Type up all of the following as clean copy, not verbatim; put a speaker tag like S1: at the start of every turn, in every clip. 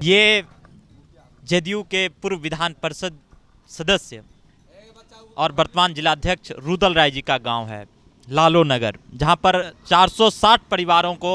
S1: ये जदयू के पूर्व विधान परिषद सदस्य और वर्तमान जिलाध्यक्ष रुदल राय जी का गांव है लालो नगर, जहां पर 460 परिवारों को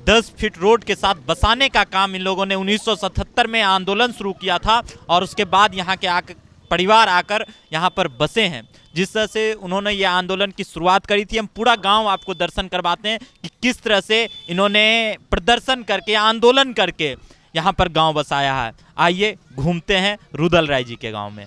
S1: 10 फीट रोड के साथ बसाने का काम इन लोगों ने 1977 में आंदोलन शुरू किया था और उसके बाद यहाँ के परिवार आकर यहाँ पर बसे हैं। जिस तरह से उन्होंने ये आंदोलन की शुरुआत करी थी, हम पूरा गांव आपको दर्शन करवाते हैं कि किस तरह से इन्होंने प्रदर्शन करके, आंदोलन करके यहाँ पर गांव बसाया है। आइए घूमते हैं रुदल राय जी के गांव में।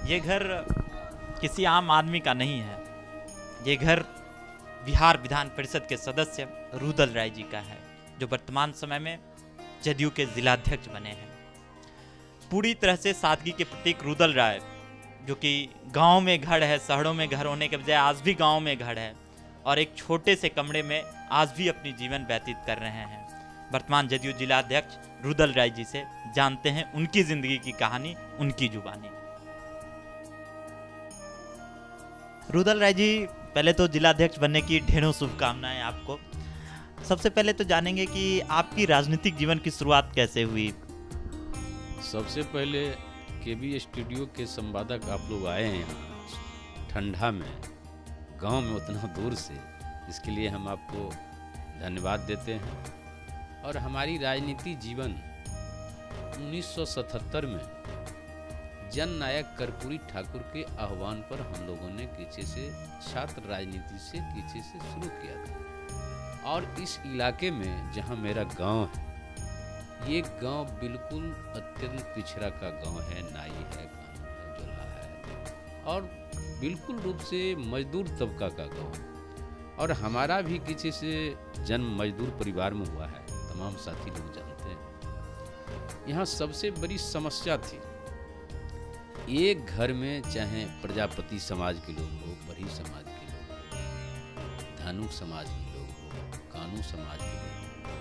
S1: ये घर किसी आम आदमी का नहीं है। ये घर बिहार विधान परिषद के सदस्य रुदल राय जी का है, जो वर्तमान समय में जदयू के जिलाध्यक्ष बने हैं। पूरी तरह से सादगी के प्रतीक रुदल राय, जो कि गांव में घर है, शहरों में घर होने के बजाय आज भी गांव में घर है और एक छोटे से कमरे में आज भी अपनी जीवन व्यतीत कर रहे हैं। वर्तमान जदयू जिलाध्यक्ष रुदल राय जी से जानते हैं उनकी जिंदगी की कहानी, उनकी जुबानी। रुदल राय जी, पहले तो जिलाध्यक्ष बनने की ढेरों शुभकामनाएं आपको। सबसे पहले तो जानेंगे कि आपकी राजनीतिक जीवन की शुरुआत कैसे हुई।
S2: सबसे पहले केबी स्टूडियो के संवादक आप लोग आए हैं यहाँ ठंडा में, गांव में उतना दूर से, इसके लिए हम आपको धन्यवाद देते हैं। और हमारी राजनीति जीवन 1977 में जन नायक कर्पूरी ठाकुर के आह्वान पर हम लोगों ने पीछे से छात्र राजनीति से पीछे से शुरू किया था। और इस इलाके में जहां मेरा गांव है, ये गांव बिल्कुल अत्यंत पिछड़ा का गांव है, नाई है, कानून है, जोला है और बिल्कुल रूप से मजदूर तबका का गांव। और हमारा भी किसी से जन्म मजदूर परिवार में हुआ है, तमाम साथी लोग जानते हैं। यहाँ सबसे बड़ी समस्या थी, एक घर में चाहे प्रजापति समाज के लोग हो, बरही समाज के लोग हो, धानुक समाज के लोग हो, कानू समाज के लोग हो,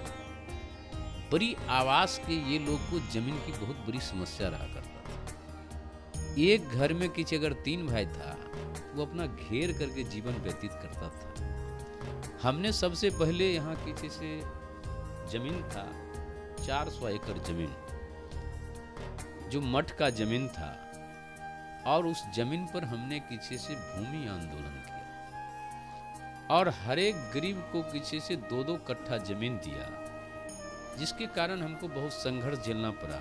S2: बड़ी आवास के ये लोग को जमीन की बहुत बड़ी समस्या रहा करता था। एक घर में किसी अगर 3 भाई था, वो अपना घेर करके जीवन व्यतीत करता था। हमने सबसे पहले यहाँ किसी से जमीन था 400 एकड़ जमीन, जो मठ का जमीन था, और उस जमीन पर हमने किसी से भूमि आंदोलन किया और हर एक गरीब को किसी से 2-2 कट्ठा जमीन दिया, जिसके कारण हमको बहुत संघर्ष झेलना पड़ा।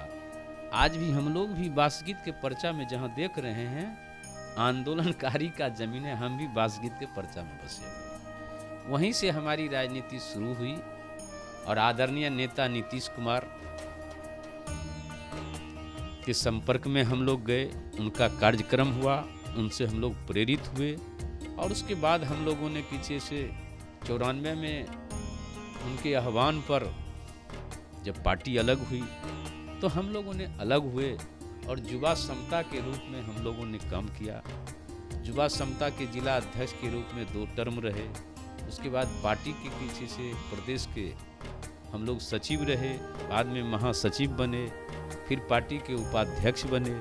S2: आज भी हम लोग भी बासगीत के पर्चा में जहां देख रहे हैं आंदोलनकारी का जमीन है, हम भी बासगीत के पर्चा में बसे हुए। वहीं से हमारी राजनीति शुरू हुई और आदरणीय नेता नीतीश कुमार के संपर्क में हम लोग गए, उनका कार्यक्रम हुआ, उनसे हम लोग प्रेरित हुए और उसके बाद हम लोगों ने पीछे से 94 में उनके आह्वान पर जब पार्टी अलग हुई तो हम लोगों ने अलग हुए और युवा समता के रूप में हम लोगों ने काम किया। युवा समता के जिला अध्यक्ष के रूप में 2 टर्म रहे। उसके बाद पार्टी के पीछे से प्रदेश के हम लोग सचिव रहे, बाद में महासचिव बने, फिर पार्टी के उपाध्यक्ष बने।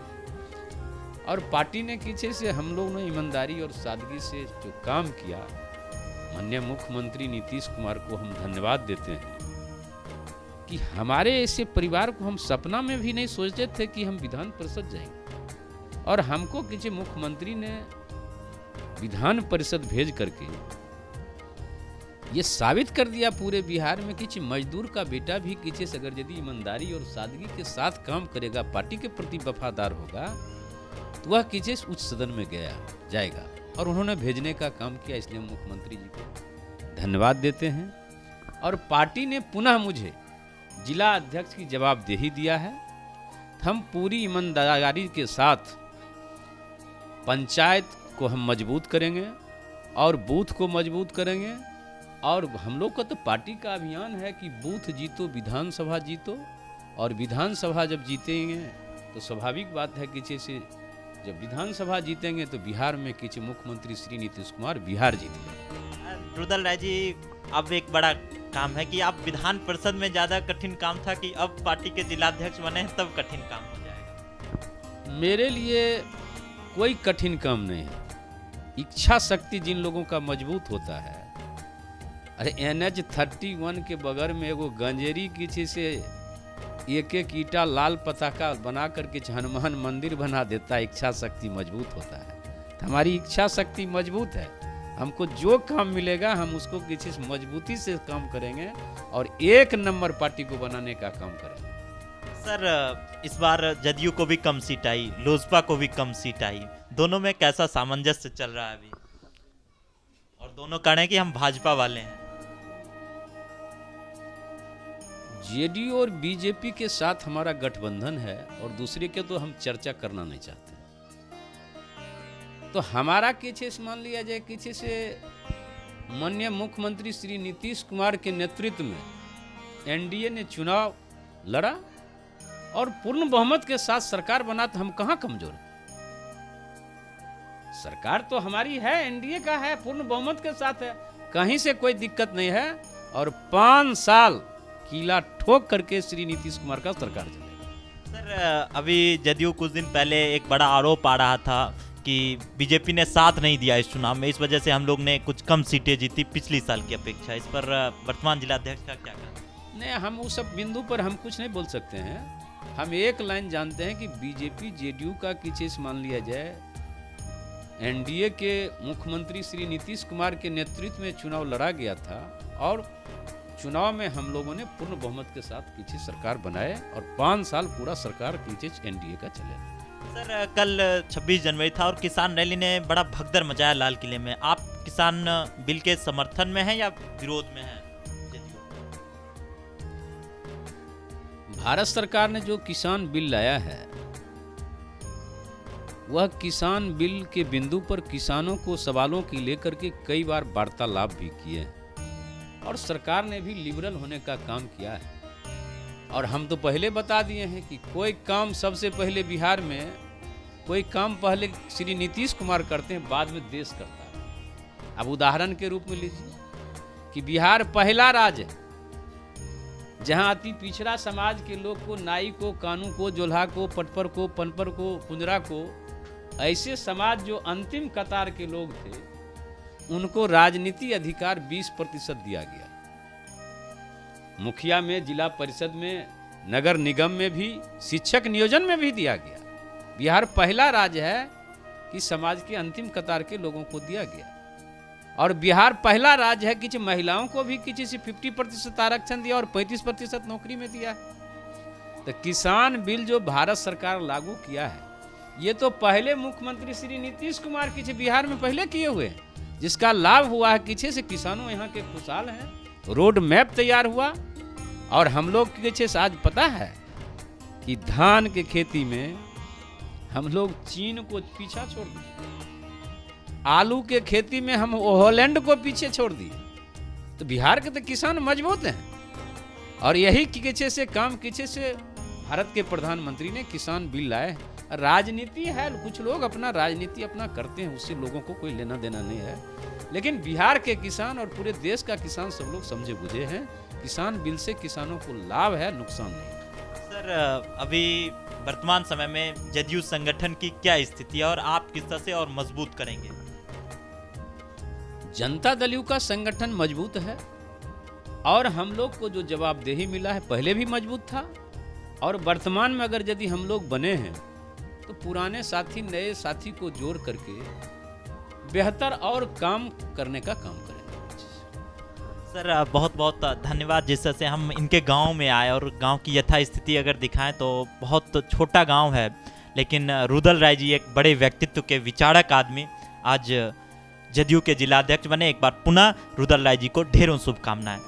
S2: और पार्टी ने पीछे से हम लोगों ने ईमानदारी और सादगी से जो काम किया, माननीय मुख्यमंत्री नीतीश कुमार को हम धन्यवाद देते हैं कि हमारे ऐसे परिवार को हम सपना में भी नहीं सोचते थे कि हम विधान परिषद जाएंगे, और हमको किसी मुख्यमंत्री ने विधान परिषद भेज करके ये साबित कर दिया पूरे बिहार में कि मजदूर का बेटा भी किसी से अगर यदि ईमानदारी और सादगी के साथ काम करेगा, पार्टी के प्रति वफादार होगा, तो वह किसी उच्च सदन में जाएगा। और उन्होंने भेजने का काम किया, इसलिए मुख्यमंत्री जी को धन्यवाद देते हैं। और पार्टी ने पुनः मुझे जिला अध्यक्ष की जवाबदेही दिया है। हम पूरी ईमानदारी के साथ पंचायत को हम मजबूत करेंगे और बूथ को मजबूत करेंगे। और हम लोग का तो पार्टी का अभियान है कि बूथ जीतो, विधानसभा जीतो, और विधानसभा जब जीतेंगे तो स्वाभाविक बात है कि जैसे जब विधानसभा जीतेंगे तो बिहार में किसी मुख्यमंत्री श्री नीतीश कुमार बिहार जीतेंगे।
S1: रुदल राय जी, अब एक बड़ा काम है कि आप विधान परिषद में ज़्यादा कठिन काम था कि अब पार्टी के जिलाध्यक्ष बने हैं तब कठिन काम हो जाएगा?
S2: मेरे लिए कोई कठिन काम नहीं है। इच्छा शक्ति जिन लोगों का मजबूत होता है, अरे NH 31 के बगल में एगो गंजेरी किसी से एक ईटा लाल पताका बना करके हनुमान मंदिर बना देता है, इच्छा शक्ति मजबूत होता है। तो हमारी इच्छा शक्ति मजबूत है, हमको जो काम मिलेगा हम उसको किसी मजबूती से काम करेंगे और 1 नंबर पार्टी को बनाने का काम करेंगे।
S1: सर, इस बार जदयू को भी कम सीट आई, लोजपा को भी कम सीट आई, दोनों में कैसा सामंजस्य चल रहा है अभी? और दोनों कह रहे हैं कि हम भाजपा वाले हैं।
S2: जेडीयू और बीजेपी के साथ हमारा गठबंधन है और दूसरे के तो हम चर्चा करना नहीं चाहते। तो हमारा किसी से मान लिया जाए किसी से माननीय मुख्यमंत्री श्री नीतीश कुमार के नेतृत्व में एनडीए ने चुनाव लड़ा और पूर्ण बहुमत के साथ सरकार बना, तो हम कहाँ कमजोर हैं? सरकार तो हमारी है, एनडीए का है, पूर्ण बहुमत के साथ है, कहीं से कोई दिक्कत नहीं है। और 5 साल कीला ठोक करके श्री नीतीश कुमार का सरकार चलेगा।
S1: सर अभी जदयू कुछ दिन पहले एक बड़ा आरोप आ रहा था कि बीजेपी ने साथ नहीं दिया इस चुनाव में, इस वजह से हम लोग ने कुछ कम सीटें जीती पिछली साल की अपेक्षा। इस पर वर्तमान जिलाध्यक्ष का क्या कहना?
S2: नहीं, हम उस सब बिंदु पर हम कुछ नहीं बोल सकते हैं। हम एक लाइन जानते हैं कि बीजेपी जेडीयू का किसी से मान लिया जाए एनडीए के मुख्यमंत्री श्री नीतीश कुमार के नेतृत्व में चुनाव लड़ा गया था और चुनाव में हम लोगों ने पूर्ण बहुमत के साथ किसी सरकार बनाए और 5 साल पूरा सरकार किसी एनडीए का चले।
S1: सर कल 26 जनवरी था और किसान रैली ने बड़ा भगदड़ मचाया लाल किले में। आप किसान बिल के समर्थन में हैं या विरोध में हैं?
S2: भारत सरकार ने जो किसान बिल लाया है वह किसान बिल के बिंदु पर किसानों को सवालों की लेकर के कई बार वार्तालाप भी किए हैं और सरकार ने भी लिबरल होने का काम किया है। और हम तो पहले बता दिए हैं कि कोई काम सबसे पहले बिहार में कोई काम पहले श्री नीतीश कुमार करते हैं, बाद में देश करता है। अब उदाहरण के रूप में लीजिए कि बिहार पहला राज्य है जहां अति पिछड़ा समाज के लोग को, नाई को, कानू को, जोल्हा को, पटपर को, पनपर को, कुंजरा को, ऐसे समाज जो अंतिम कतार के लोग थे उनको राजनीति अधिकार 20% दिया गया। मुखिया में, जिला परिषद में, नगर निगम में भी, शिक्षक नियोजन में भी दिया गया। बिहार पहला राज्य है कि समाज के अंतिम कतार के लोगों को दिया गया। और बिहार पहला राज्य है कि महिलाओं को भी किसी से 50% आरक्षण दिया और 35% नौकरी में दिया है। तो किसान बिल जो भारत सरकार लागू किया है ये तो पहले मुख्यमंत्री श्री नीतीश कुमार किसी बिहार में पहले किए हुए हैं, जिसका लाभ हुआ है किसी से किसानों यहाँ के खुशहाल हैं। रोड मैप तैयार हुआ और हम लोग किसी से आज पता है कि धान के खेती में हम लोग चीन को पीछा छोड़ दिए, आलू के खेती में हम हॉलैंड को पीछे छोड़ दिए। तो बिहार के तो किसान मजबूत हैं और यही किसी से काम किसी से भारत के प्रधानमंत्री ने किसान बिल लाए। राजनीति है, कुछ लोग अपना राजनीति अपना करते हैं, उससे लोगों को कोई लेना देना नहीं है। लेकिन बिहार के किसान और पूरे देश का किसान सब लोग समझे बुझे हैं, किसान बिल से किसानों को लाभ है, नुकसान नहीं।
S1: सर अभी वर्तमान समय में जदयू संगठन की क्या स्थिति है और आप किस तरह से और मजबूत करेंगे?
S2: जनता दल यू का संगठन मजबूत है और हम लोग को जो जवाबदेही मिला है पहले भी मजबूत था और वर्तमान में अगर यदि हम लोग बने हैं तो पुराने साथी नए साथी को जोड़ करके बेहतर और काम करने का काम करेंगे।
S1: सर बहुत बहुत धन्यवाद। जिस तरह से हम इनके गांव में आए और गांव की यथा स्थिति अगर दिखाएं तो बहुत छोटा गांव है, लेकिन रुदल राय जी एक बड़े व्यक्तित्व के विचारक आदमी आज जदयू के जिलाध्यक्ष बने। एक बार पुनः रुदल राय जी को ढेरों शुभकामनाएं।